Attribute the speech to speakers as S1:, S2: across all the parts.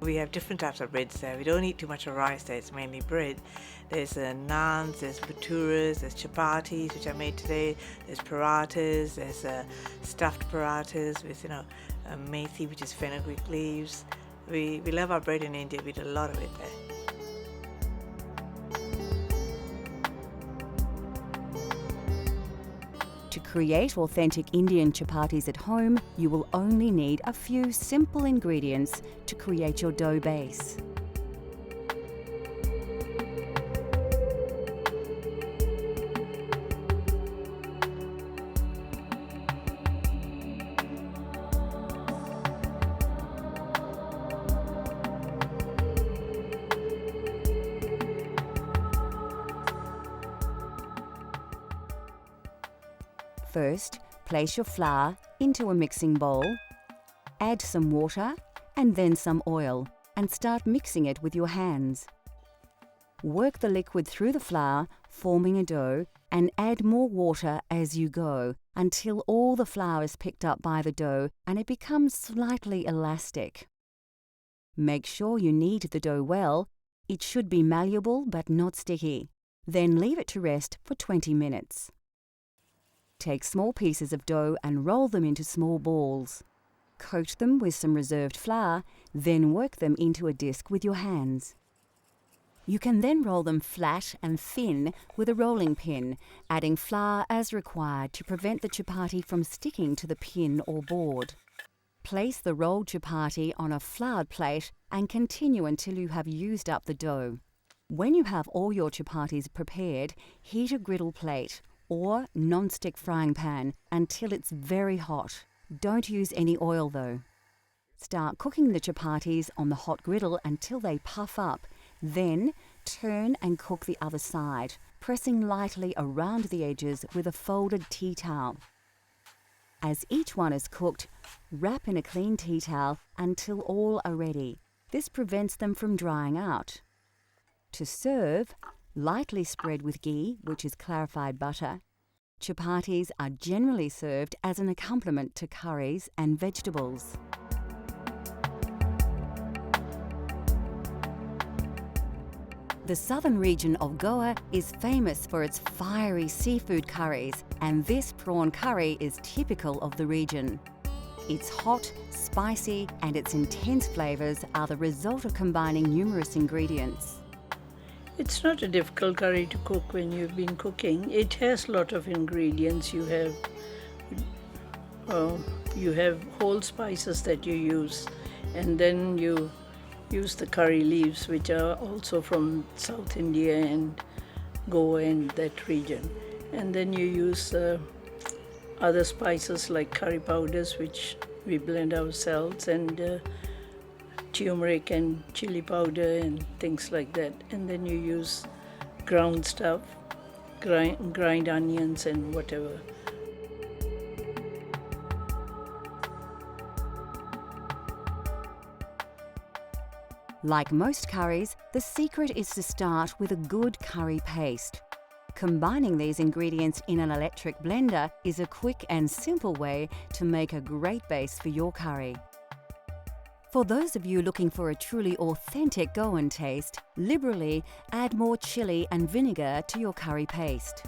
S1: We have different types of breads there. We don't eat too much of rice there. It's mainly bread. There's naans, there's bhaturas, there's chapatis, which I made today. There's parathas, there's stuffed parathas with, methi, which is fenugreek leaves. We love our bread in India. We eat a lot of it there.
S2: To create authentic Indian chapatis at home, you will only need a few simple ingredients to create your dough base. First, place your flour into a mixing bowl, add some water and then some oil, and start mixing it with your hands. Work the liquid through the flour, forming a dough, and add more water as you go until all the flour is picked up by the dough and it becomes slightly elastic. Make sure you knead the dough well. It should be malleable but not sticky. Then leave it to rest for 20 minutes. Take small pieces of dough and roll them into small balls. Coat them with some reserved flour, then work them into a disc with your hands. You can then roll them flat and thin with a rolling pin, adding flour as required to prevent the chapati from sticking to the pin or board. Place the rolled chapati on a floured plate and continue until you have used up the dough. When you have all your chapatis prepared, heat a griddle plate or non-stick frying pan until it's very hot. Don't use any oil though. Start cooking the chapatis on the hot griddle until they puff up. Then turn and cook the other side, pressing lightly around the edges with a folded tea towel. As each one is cooked, wrap in a clean tea towel until all are ready. This prevents them from drying out. To serve, lightly spread with ghee, which is clarified butter. Chapatis are generally served as an accompaniment to curries and vegetables. The southern region of Goa is famous for its fiery seafood curries, and this prawn curry is typical of the region. It's hot, spicy, and its intense flavours are the result of combining numerous ingredients.
S3: It's not a difficult curry to cook when you've been cooking. It has a lot of ingredients. You have whole spices that you use, and then you use the curry leaves, which are also from South India and Goa and that region. And then you use other spices like curry powders, which we blend ourselves, and turmeric and chili powder and things like that. And then you use ground stuff, grind onions and whatever.
S2: Like most curries, the secret is to start with a good curry paste. Combining these ingredients in an electric blender is a quick and simple way to make a great base for your curry. For those of you looking for a truly authentic Goan taste, liberally add more chili and vinegar to your curry paste.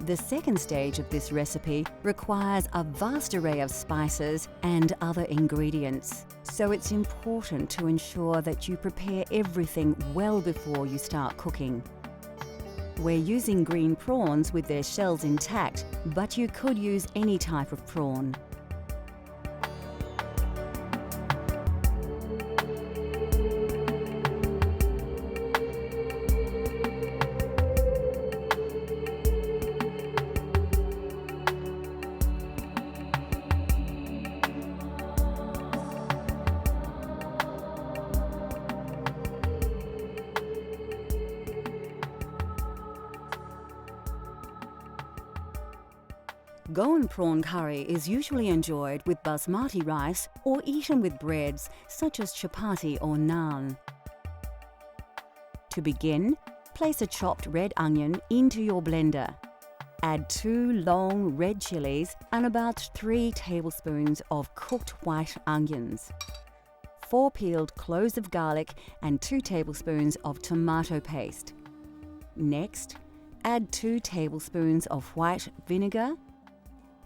S2: The second stage of this recipe requires a vast array of spices and other ingredients, so it's important to ensure that you prepare everything well before you start cooking. We're using green prawns with their shells intact, but you could use any type of prawn. Goan prawn curry is usually enjoyed with basmati rice or eaten with breads such as chapati or naan. To begin, place a chopped red onion into your blender. Add 2 long red chilies and about 3 tablespoons of cooked white onions, 4 peeled cloves of garlic and 2 tablespoons of tomato paste. Next, add 2 tablespoons of white vinegar,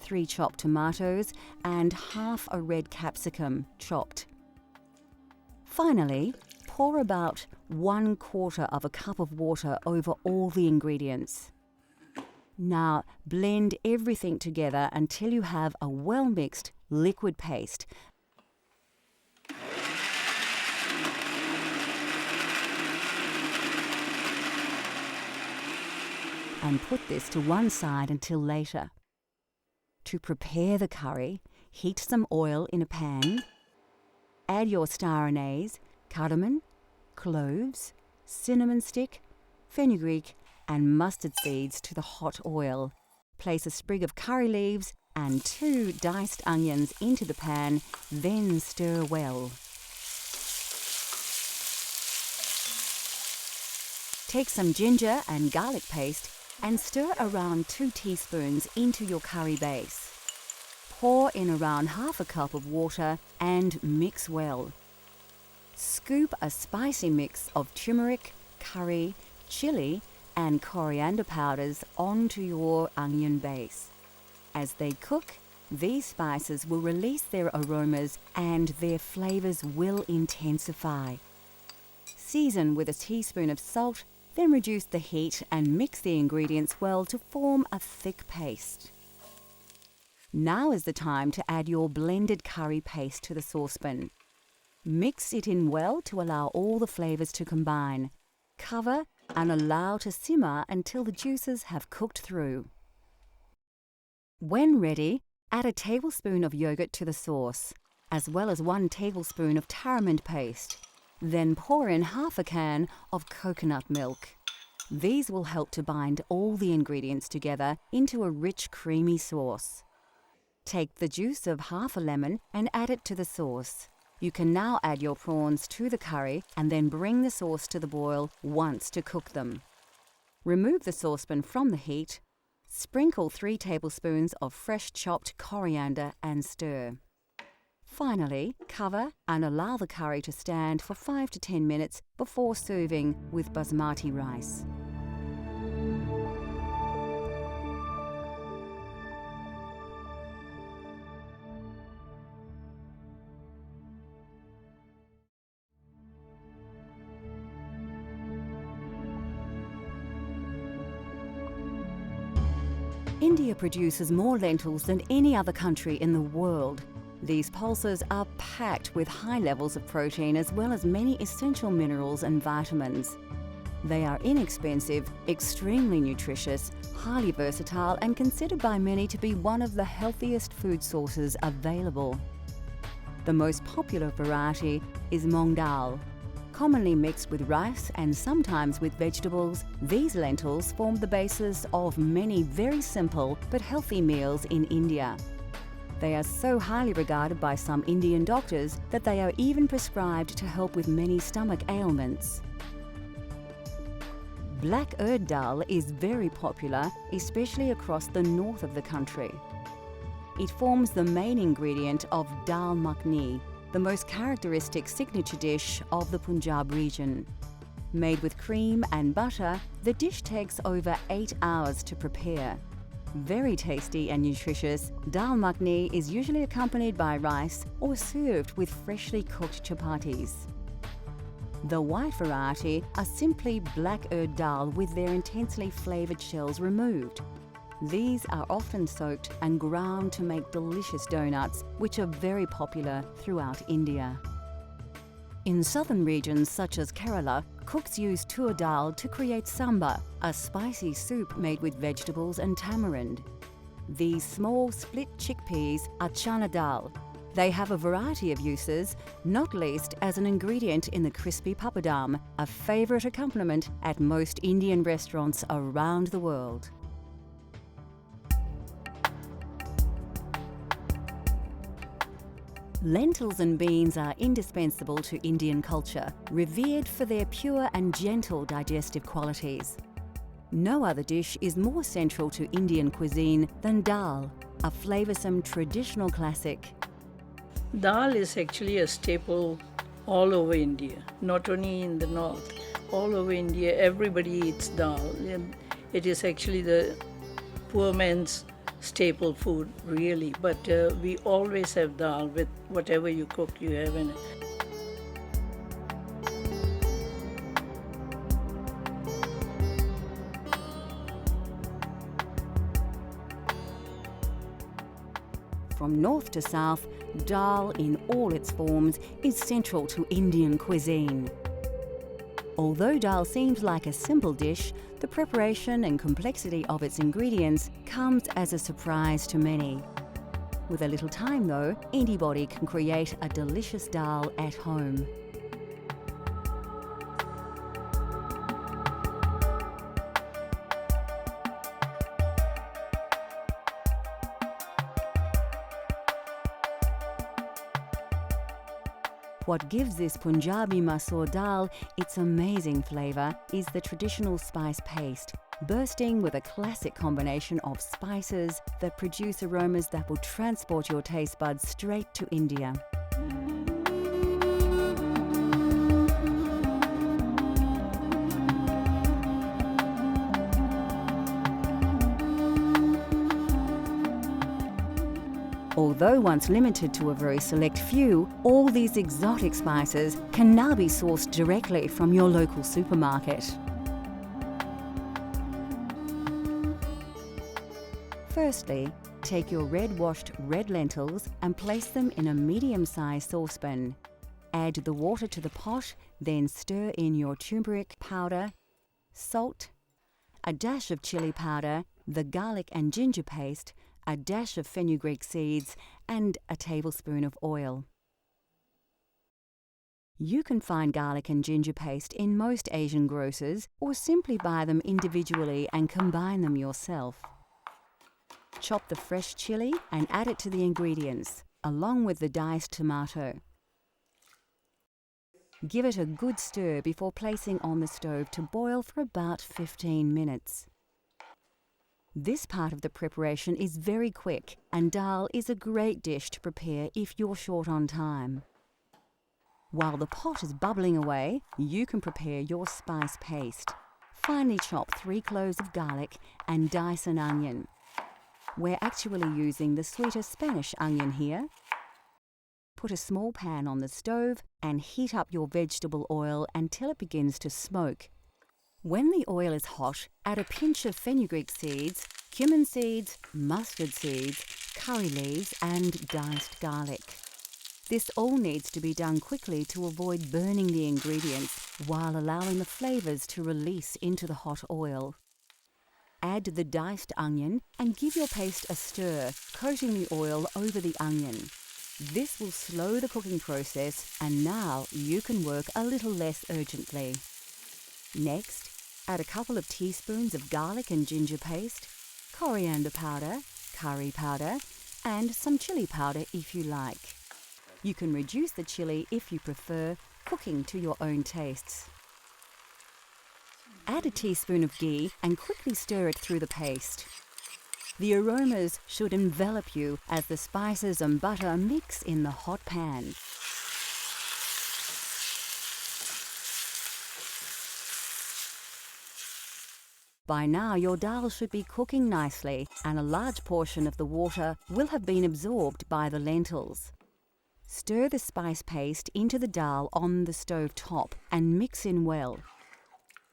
S2: 3 chopped tomatoes and half a red capsicum chopped. Finally, pour about 1/4 of a cup of water over all the ingredients. Now blend everything together until you have a well-mixed liquid paste. And put this to one side until later. To prepare the curry, heat some oil in a pan. Add your star anise, cardamom, cloves, cinnamon stick, fenugreek and mustard seeds to the hot oil. Place a sprig of curry leaves and 2 diced onions into the pan, then stir well. Take some ginger and garlic paste and stir around 2 teaspoons into your curry base. Pour in around half a cup of water and mix well. Scoop a spicy mix of turmeric, curry, chili and coriander powders onto your onion base. As they cook, these spices will release their aromas and their flavors will intensify. Season with a teaspoon of salt, then reduce the heat and mix the ingredients well to form a thick paste. Now is the time to add your blended curry paste to the saucepan. Mix it in well to allow all the flavors to combine. Cover and allow to simmer until the juices have cooked through. When ready, add a tablespoon of yogurt to the sauce, as well as 1 tablespoon of tamarind paste. Then pour in half a can of coconut milk. These will help to bind all the ingredients together into a rich, creamy sauce. Take the juice of half a lemon and add it to the sauce. You can now add your prawns to the curry and then bring the sauce to the boil once to cook them. Remove the saucepan from the heat. Sprinkle 3 tablespoons of fresh chopped coriander and stir. Finally, cover and allow the curry to stand for 5 to 10 minutes before serving with basmati rice. India produces more lentils than any other country in the world. These pulses are packed with high levels of protein as well as many essential minerals and vitamins. They are inexpensive, extremely nutritious, highly versatile and considered by many to be one of the healthiest food sources available. The most popular variety is Moong Dal. Commonly mixed with rice and sometimes with vegetables, these lentils form the basis of many very simple but healthy meals in India. They are so highly regarded by some Indian doctors that they are even prescribed to help with many stomach ailments. Black urd dal is very popular, especially across the north of the country. It forms the main ingredient of dal makhani, the most characteristic signature dish of the Punjab region. Made with cream and butter, the dish takes over 8 hours to prepare. Very tasty and nutritious, dal makhani is usually accompanied by rice or served with freshly cooked chapatis. The white variety are simply black urd dal with their intensely flavoured shells removed. These are often soaked and ground to make delicious donuts, which are very popular throughout India. In southern regions such as Kerala, cooks use tur dal to create sambar, a spicy soup made with vegetables and tamarind. These small split chickpeas are chana dal. They have a variety of uses, not least as an ingredient in the crispy papadam, a favourite accompaniment at most Indian restaurants around the world. Lentils and beans are indispensable to Indian culture, revered for their pure and gentle digestive qualities. No other dish is more central to Indian cuisine than dal, a flavoursome traditional classic.
S3: Dal is actually a staple all over India, not only in the north. All over India, everybody eats dal. And it is actually the poor man's staple food, really. But we always have dal with whatever you cook, you have in it.
S2: From north to south, dal in all its forms is central to Indian cuisine. Although dal seems like a simple dish, the preparation and complexity of its ingredients comes as a surprise to many. With a little time though, anybody can create a delicious dal at home. What gives this Punjabi masoor dal its amazing flavour is the traditional spice paste, bursting with a classic combination of spices that produce aromas that will transport your taste buds straight to India. Although once limited to a very select few, all these exotic spices can now be sourced directly from your local supermarket. Firstly, take your red-washed red lentils and place them in a medium-sized saucepan. Add the water to the pot, then stir in your turmeric powder, salt, a dash of chili powder, the garlic and ginger paste, a dash of fenugreek seeds and a tablespoon of oil. You can find garlic and ginger paste in most Asian grocers or simply buy them individually and combine them yourself. Chop the fresh chili and add it to the ingredients, along with the diced tomato. Give it a good stir before placing on the stove to boil for about 15 minutes. This part of the preparation is very quick, and dal is a great dish to prepare if you're short on time. While the pot is bubbling away, you can prepare your spice paste. Finely chop 3 cloves of garlic and dice an onion. We're actually using the sweeter Spanish onion here. Put a small pan on the stove and heat up your vegetable oil until it begins to smoke. When the oil is hot, add a pinch of fenugreek seeds, cumin seeds, mustard seeds, curry leaves and diced garlic. This all needs to be done quickly to avoid burning the ingredients while allowing the flavours to release into the hot oil. Add the diced onion and give your paste a stir, coating the oil over the onion. This will slow the cooking process, and now you can work a little less urgently. Next, add a couple of teaspoons of garlic and ginger paste, coriander powder, curry powder, and some chili powder if you like. You can reduce the chili if you prefer, cooking to your own tastes. Add a teaspoon of ghee and quickly stir it through the paste. The aromas should envelop you as the spices and butter mix in the hot pan. By now, your dal should be cooking nicely, and a large portion of the water will have been absorbed by the lentils. Stir the spice paste into the dal on the stove top and mix in well.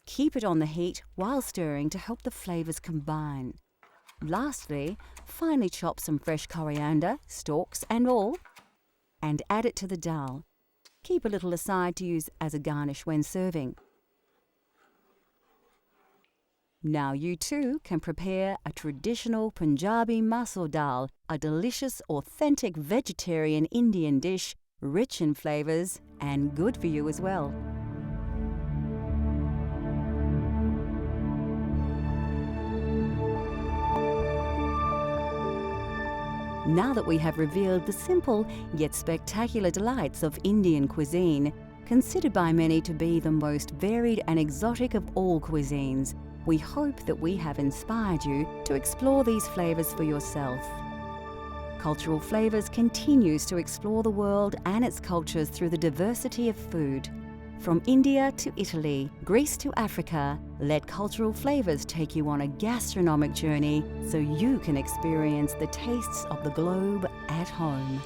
S2: Keep it on the heat while stirring to help the flavours combine. Lastly, finely chop some fresh coriander, stalks and all, and add it to the dal. Keep a little aside to use as a garnish when serving. Now you too can prepare a traditional Punjabi masoor dal, a delicious, authentic vegetarian Indian dish, rich in flavours and good for you as well. Now that we have revealed the simple yet spectacular delights of Indian cuisine, considered by many to be the most varied and exotic of all cuisines, we hope that we have inspired you to explore these flavours for yourself. Cultural Flavours continues to explore the world and its cultures through the diversity of food. From India to Italy, Greece to Africa, let Cultural Flavours take you on a gastronomic journey so you can experience the tastes of the globe at home.